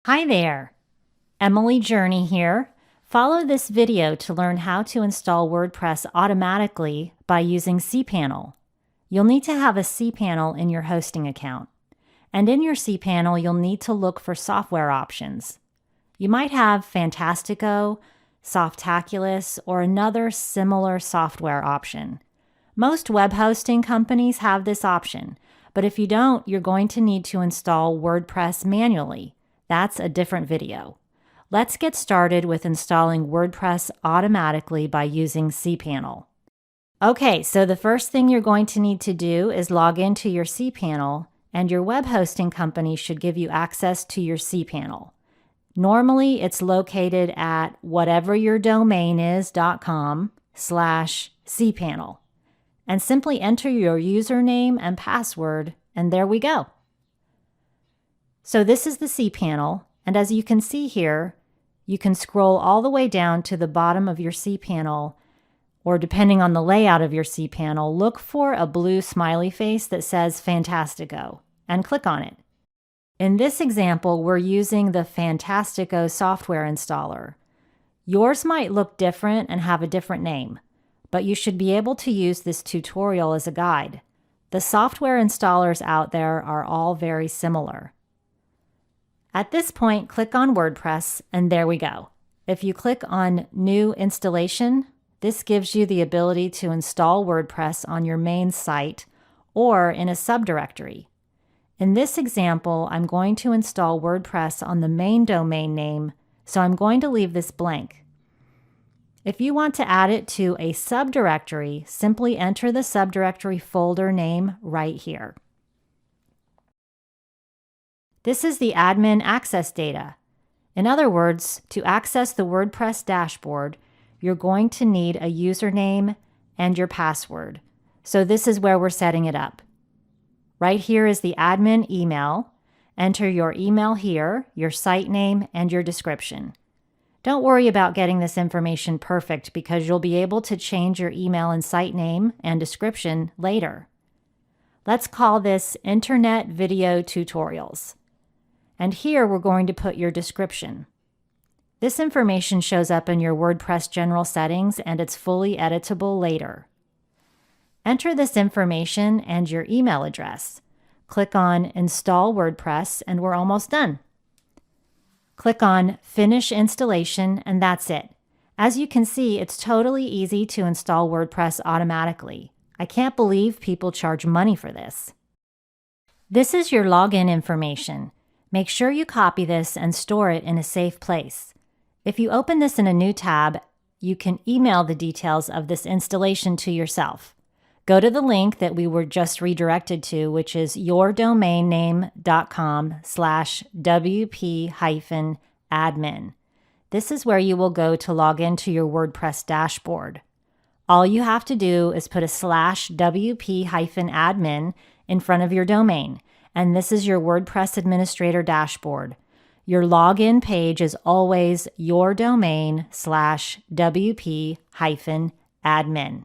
Hi there, Emily Journey here. Follow this video to learn how to install WordPress automatically by using cPanel. You'll need to have a cPanel in your hosting account. And in your cPanel, you'll need to look for software options. You might have Fantastico, Softaculous, or another similar software option. Most web hosting companies have this option, but if you don't, you're going to need to install WordPress manually. That's a different video. Let's get started with installing WordPress automatically by using cPanel. Okay, so the first thing you're going to need to do is log into your cPanel, and your web hosting company should give you access to your cPanel. Normally, it's located at whateveryourdomain is.com/cPanel. And simply enter your username and password, and there we go. So this is the cPanel, and as you can see here, you can scroll all the way down to the bottom of your cPanel, or depending on the layout of your cPanel, look for a blue smiley face that says Fantastico, and click on it. In this example, we're using the Fantastico software installer. Yours might look different and have a different name, but you should be able to use this tutorial as a guide. The software installers out there are all very similar. At this point, click on WordPress, and there we go. If you click on New Installation, this gives you the ability to install WordPress on your main site or in a subdirectory. In this example, I'm going to install WordPress on the main domain name, so I'm going to leave this blank. If you want to add it to a subdirectory, simply enter the subdirectory folder name right here. This is the admin access data. In other words, to access the WordPress dashboard, you're going to need a username and your password. So this is where we're setting it up. Right here is the admin email. Enter your email here, your site name, and your description. Don't worry about getting this information perfect because you'll be able to change your email and site name and description later. Let's call this Internet Video Tutorials. And here we're going to put your description. This information shows up in your WordPress general settings and it's fully editable later. Enter this information and your email address. Click on Install WordPress and we're almost done. Click on Finish Installation and that's it. As you can see, it's totally easy to install WordPress automatically. I can't believe people charge money for this. This is your login information. Make sure you copy this and store it in a safe place. If you open this in a new tab, you can email the details of this installation to yourself. Go to the link that we were just redirected to, which is yourdomainname.com/wp-admin. This is where you will go to log into your WordPress dashboard. All you have to do is put a /wp-admin in front of your domain, and this is your WordPress administrator dashboard. Your login page is always yourdomain/wp-admin.